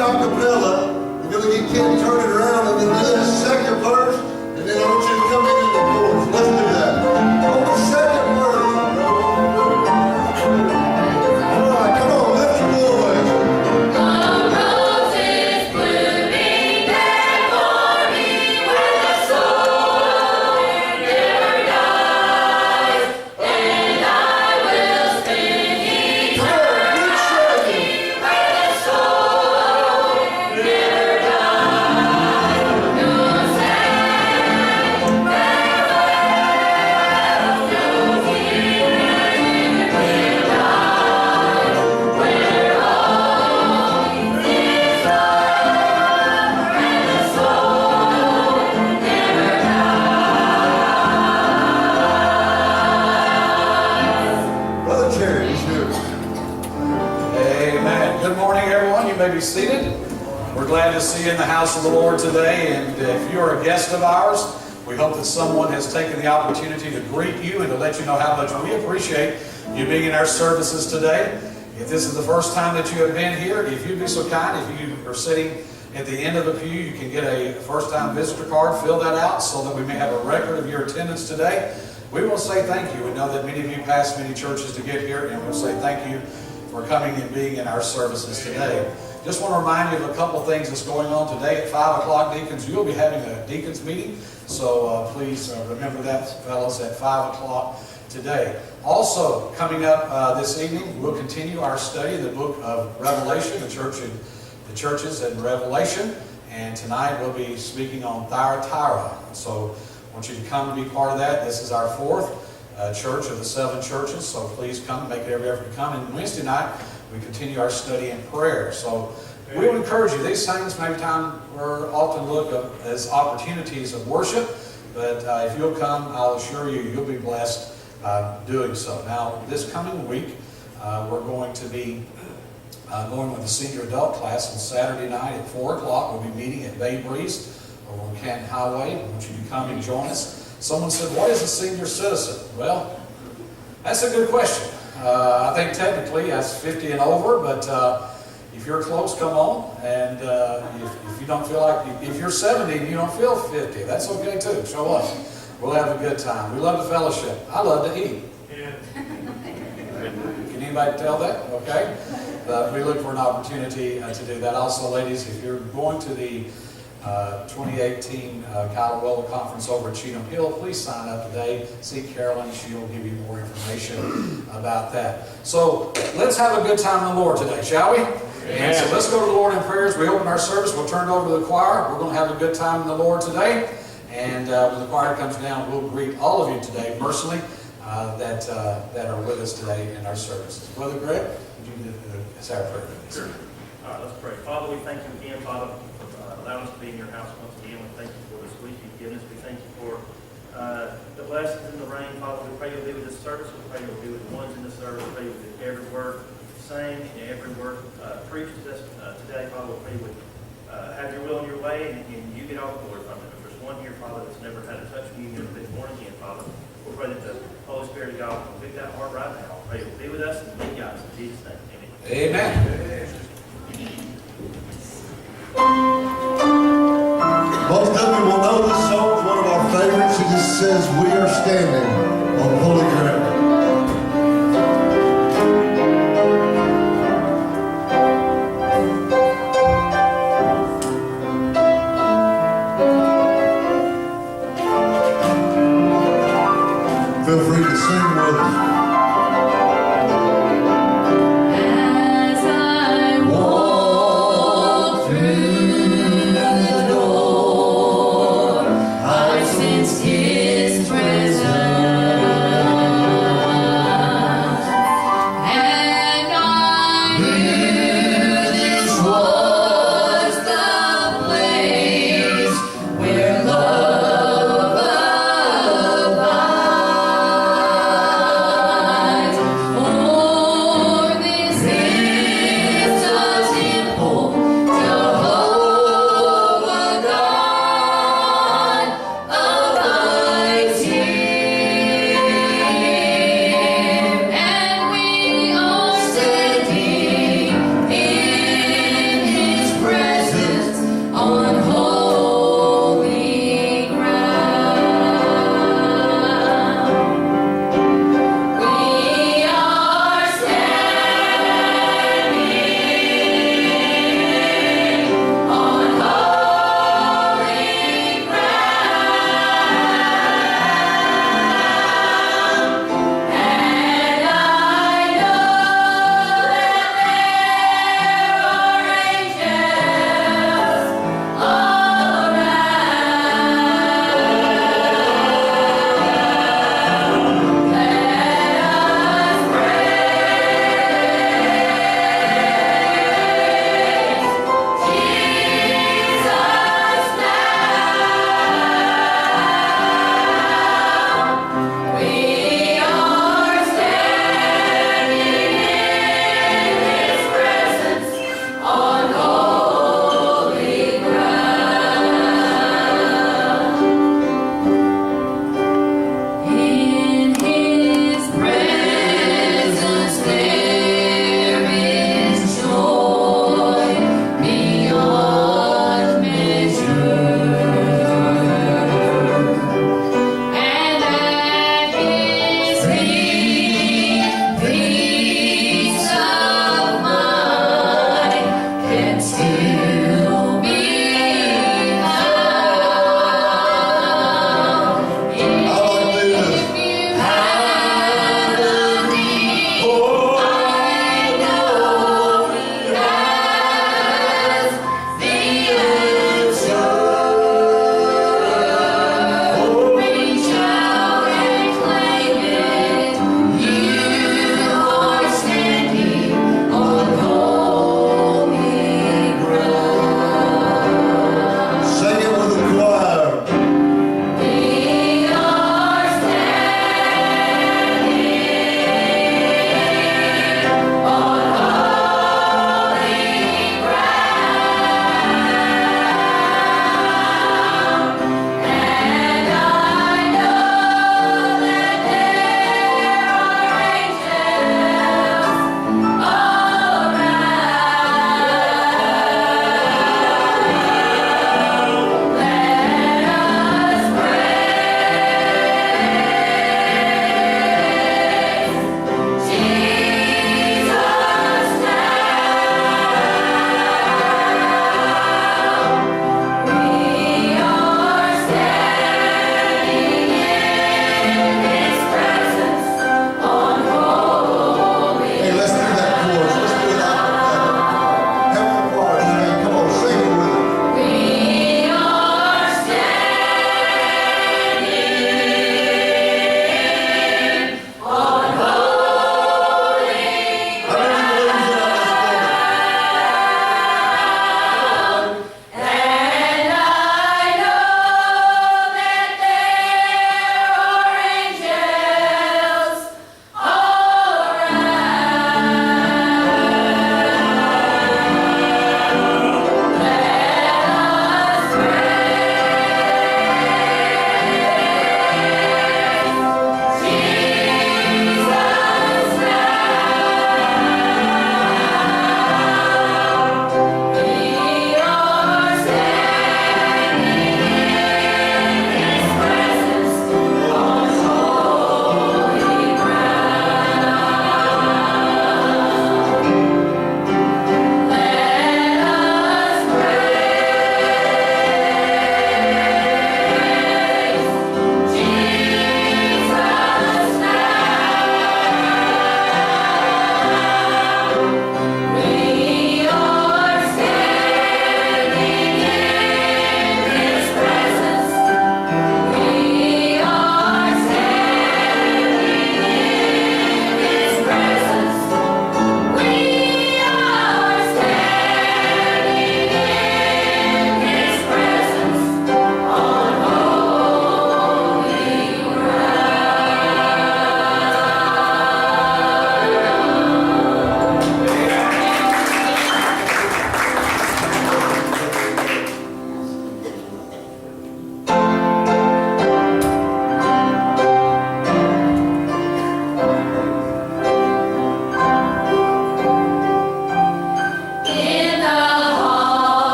acapella. We're going to get Ken turn it around and then do that second verse, and then I want you to come in the chorus. Let's do that. On the second verse. All right, come on, lift your voice. Be seated. We're glad to see you in the house of the Lord today, and if you're a guest of ours, we hope that someone has taken the opportunity to greet you and to let you know how much we appreciate you being in our services today. If this is the first time that you have been here, if you'd be so kind, if you are sitting at the end of the pew, you can get a first-time visitor card, fill that out so that we may have a record of your attendance today. We will say thank you. We know that many of you passed many churches to get here, and we'll say thank you for coming and being in our services today. Just want to remind you of a couple things that's going on today at 5 o'clock, deacons. You'll be having a deacons meeting, so please remember that, fellows, at 5 o'clock today. Also, coming up this evening, we'll continue our study in the book of Revelation, the churches in Revelation, and tonight we'll be speaking on Thyatira. So I want you to come and be part of that. This is our fourth church of the 7 churches, so please come, make every effort to come. And Wednesday night, we continue our study in prayer. So we would encourage you. These things maybe time we're often looked at as opportunities of worship, but if you'll come, I'll assure you, you'll be blessed doing so. Now, this coming week, we're going to be going with the senior adult class on Saturday night at 4 o'clock. We'll be meeting at Bay Breeze over on Canton Highway. I want you to come and join us. Someone said, what is a senior citizen? Well, that's a good question. I think technically that's 50 and over, but if you're close, come on. And if you don't feel like, if you're 70 and you don't feel 50, that's okay too. Show up. We'll have a good time. We love the fellowship. I love to eat. Yeah. Can anybody tell that? Okay. We look for an opportunity to do that. Also, ladies, if you're going to the 2018 Colorado Conference over at Cheatham Hill, please sign up today. See Carolyn, she'll give you more information about that. So let's have a good time in the Lord today, shall we? And so let's go to the Lord in prayers. We open our service, we'll turn it over to the choir. We're going to have a good time in the Lord today. And when the choir comes down, we'll greet all of you today personally that are with us today in our services. Brother Greg, would you do our prayer? Sure. All right, let's pray. Father, we thank you again, Father, allowing us to be in your house once again. We thank you for this week you've given us. We thank you for the blessings and the rain. Father, we pray you'll be with this service. We pray you'll be with the ones in the service. We pray you'll be with every word sang and every word preached to us today. Father, we pray you would have your will and your way, and you get all the glory from it. If there's one here, Father, that's never had a touch with you, never been born again, Father, we pray that the Holy Spirit of God will convict that heart right now. We pray you'll be with us and lead us in Jesus' name. Amen. Most of you will know this song is one of our favorites. It just says, we are standing on holy ground. Feel free to sing with us.